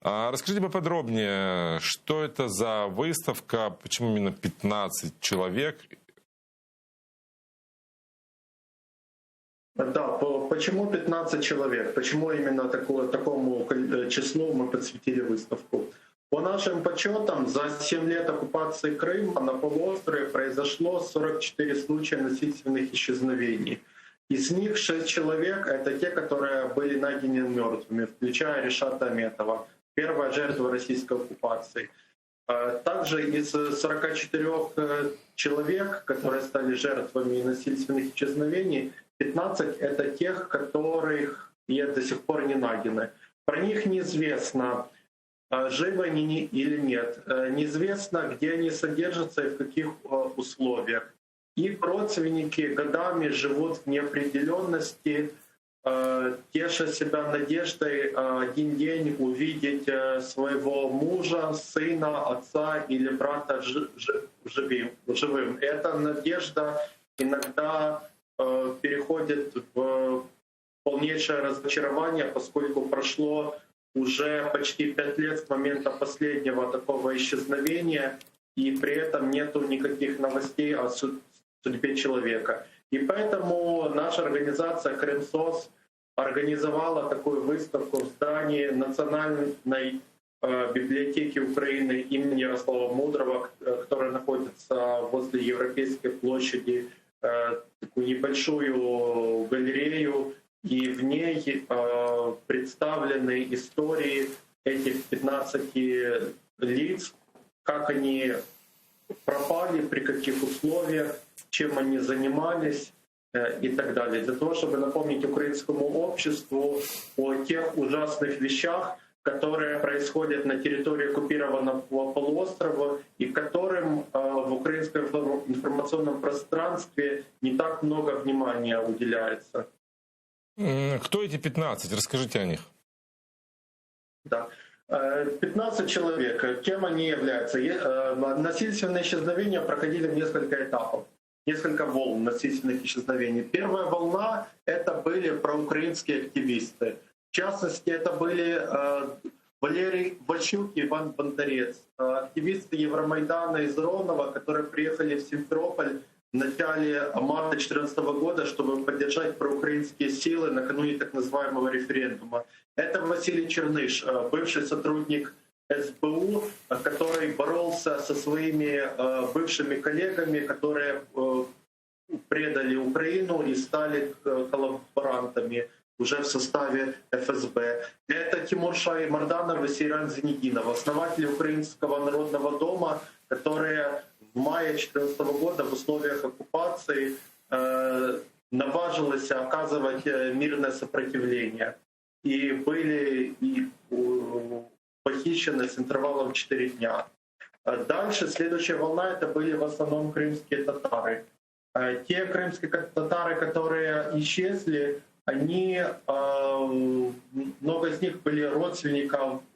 Расскажите поподробнее, что это за выставка, почему именно 15 человек? Да, почему 15 человек? Почему именно такому числу мы посвятили выставку? По нашим подсчетам, за 7 лет оккупации Крыма на полуострове произошло 44 случая насильственных исчезновений. Из них 6 человек — это те, которые были найдены мертвыми, включая Ришата Аметова, первая жертва российской оккупации. Также из 44 человек, которые стали жертвами насильственных исчезновений, 15 — это тех, которых до сих пор не найдены. Про них неизвестно, живы они или нет. Неизвестно, где они содержатся и в каких условиях. Их родственники годами живут в неопределенности, теша себя надеждой один день увидеть своего мужа, сына, отца или брата живым. Эта надежда иногда переходит в полнейшее разочарование, поскольку прошло уже почти 5 лет с момента последнего такого исчезновения, и при этом нету никаких новостей о судьбе человека. И поэтому наша организация «Крымсоц» организовала такую выставку в здании Национальной библиотеки Украины имени Ярослава Мудрого, которая находится возле Европейской площади, такую небольшую галерею, и в ней представлены истории этих 15 лиц, как они пропали, при каких условиях, чем они занимались и так далее. Для того, чтобы напомнить украинскому обществу о тех ужасных вещах, которые происходят на территории оккупированного полуострова и которым в украинском информационном пространстве не так много внимания уделяется. Кто эти 15? Расскажите о них. Да. 15 человек. Кем они являются? Насильственные исчезновения проходили в несколько этапов, несколько волн насильственных исчезновений. Первая волна — это были проукраинские активисты. В частности, это были Валерий Ващук и Иван Бондарец, активисты Евромайдана из Ровного, которые приехали в Симферополь в начале марта 2014 года, чтобы поддержать проукраинские силы накануне так называемого референдума. Это Василий Черныш, бывший сотрудник СБУ, который боролся со своими бывшими коллегами, которые предали Украину и стали коллаборантами уже в составе ФСБ. Это Тимур Шаймарданов и Сейран Зенединов, основатели Украинского народного дома, которые в мае 2014 года в условиях оккупации наважились оказывать мирное сопротивление и были похищены с интервалом 4 дня. Дальше следующая волна — это были в основном крымские татары. Те крымские татары, которые исчезли, они, много из них были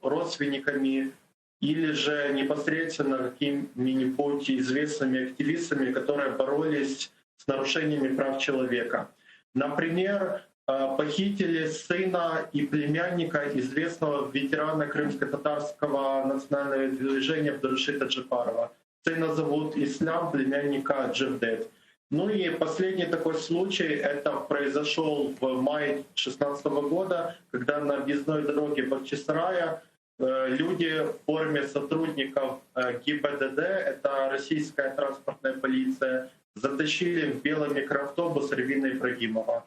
родственниками или же непосредственно какими-нибудь известными активистами, которые боролись с нарушениями прав человека. Например, похитили сына и племянника известного ветерана крымско-татарского национального движения Абдурашида Джапарова. Сына зовут Ислам, племянника Джевдет. Ну и последний такой случай, это произошел в мае 2016 года, когда на объездной дороге Бахчисарая люди в форме сотрудников ГИБДД, это российская транспортная полиция, затащили в белый микроавтобус Равина Ибрагимова,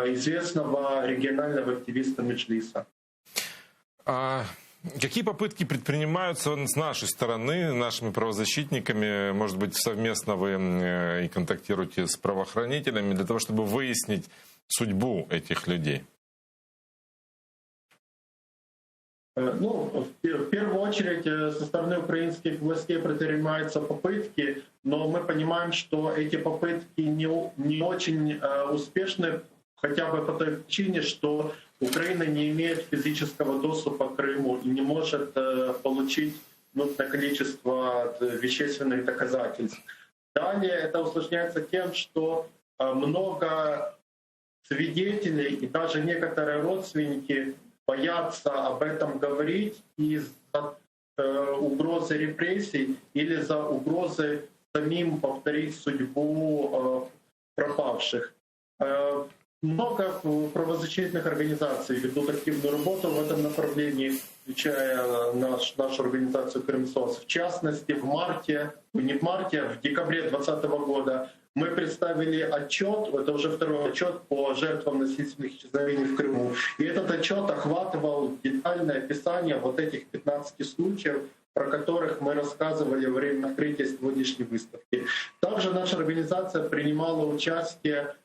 известного регионального активиста Меджлиса. Какие попытки предпринимаются с нашей стороны, нашими правозащитниками? Может быть, совместно вы и контактируете с правоохранителями для того, чтобы выяснить судьбу этих людей? Ну, в первую очередь со стороны украинских властей предпринимаются попытки, но мы понимаем, что эти попытки не очень успешны, хотя бы по той причине, что Украина не имеет физического доступа к Крыму и не может получить нужное количество вещественных доказательств. Далее это усложняется тем, что много свидетелей и даже некоторые родственники боятся об этом говорить из-за угрозы репрессий или за угрозы самим повторить судьбу пропавших. Много правозащитных организаций ведут активную работу в этом направлении, включая нашу организацию «Крымсос». В частности, в декабре 2020 года мы представили отчет, это уже второй отчет по жертвам насильственных исчезновений в Крыму. И этот отчет охватывал детальное описание вот этих 15 случаев, про которых мы рассказывали во время открытия сегодняшней выставки. Также наша организация принимала участие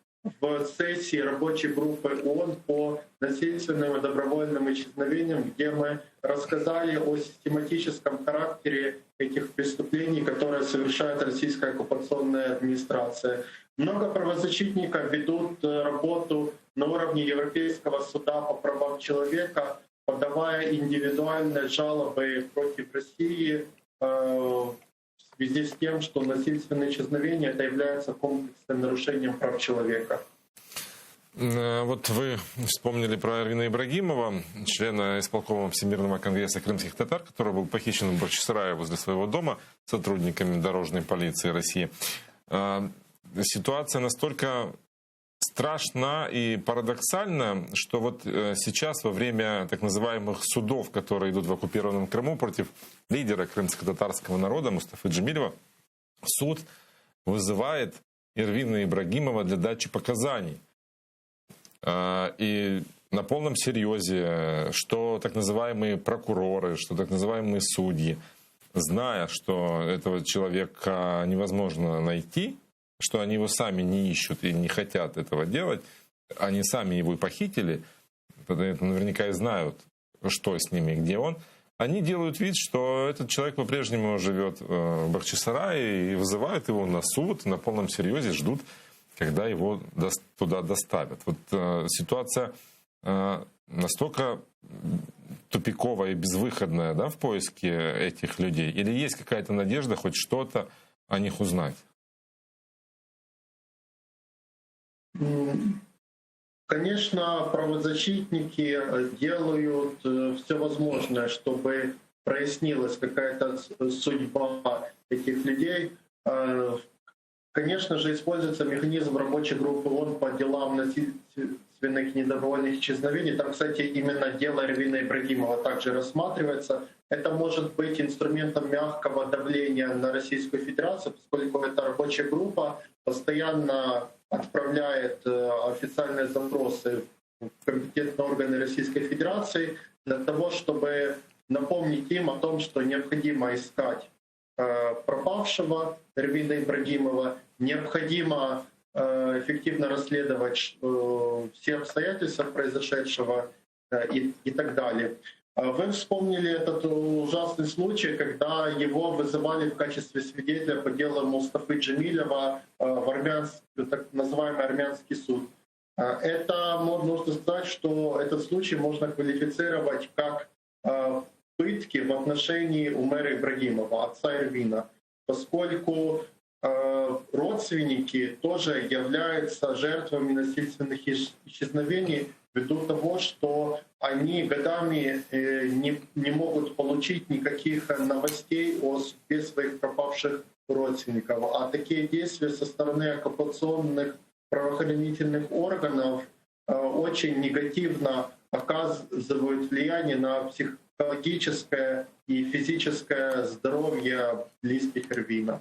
в сессии рабочей группы ООН по насильственным и добровольным исчезновениям, где мы рассказали о систематическом характере этих преступлений, которые совершает российская оккупационная администрация. Много правозащитников ведут работу на уровне Европейского суда по правам человека, подавая индивидуальные жалобы против России в связи с тем, что насильственное исчезновение это является комплексным нарушением прав человека. Вот вы вспомнили про Эрвина Ибрагимова, члена исполкома Всемирного конгресса крымских татар, который был похищен в Бахчисарае возле своего дома сотрудниками дорожной полиции России. Ситуация настолько страшна и парадоксальна, что вот сейчас во время так называемых судов, которые идут в оккупированном Крыму против лидера крымско-татарского народа Мустафы Джемилева, суд вызывает Эрвина Ибрагимова для дачи показаний. И на полном серьезе, что так называемые прокуроры, что так называемые судьи, зная, что этого человека невозможно найти, что они его сами не ищут и не хотят этого делать, они сами его и похитили, это наверняка и знают, что с ними и где он, они делают вид, что этот человек по-прежнему живет в Бахчисарае и вызывают его на суд, на полном серьезе ждут, когда его туда доставят. Вот ситуация настолько тупиковая и безвыходная, да, в поиске этих людей? Или есть какая-то надежда хоть что-то о них узнать? Конечно, правозащитники делают все возможное, чтобы прояснилась какая-то судьба этих людей. Конечно же, используется механизм рабочей группы ООН по делам насильственных недобровольных исчезновений. Там, кстати, именно дело Эрвина Ибрагимова также рассматривается. Это может быть инструментом мягкого давления на Российскую Федерацию, поскольку эта рабочая группа постоянно отправляет официальные запросы в компетентные органы Российской Федерации для того, чтобы напомнить им о том, что необходимо искать пропавшего Эрвина Ибрагимова, необходимо эффективно расследовать все обстоятельства произошедшего и так далее. Вы вспомнили этот ужасный случай, когда его вызывали в качестве свидетеля по делу Мустафы Джемилева в так называемый армянский суд. Это нужно сказать, что этот случай можно квалифицировать как пытки в отношении Умера Ибрагимова, отца Эрвина, поскольку родственники тоже являются жертвами насильственных исчезновений ввиду того, что они годами не могут получить никаких новостей о судьбе своих пропавших родственников. А такие действия со стороны оккупационных правоохранительных органов очень негативно оказывают влияние на психологическое и физическое здоровье близких Эрвина.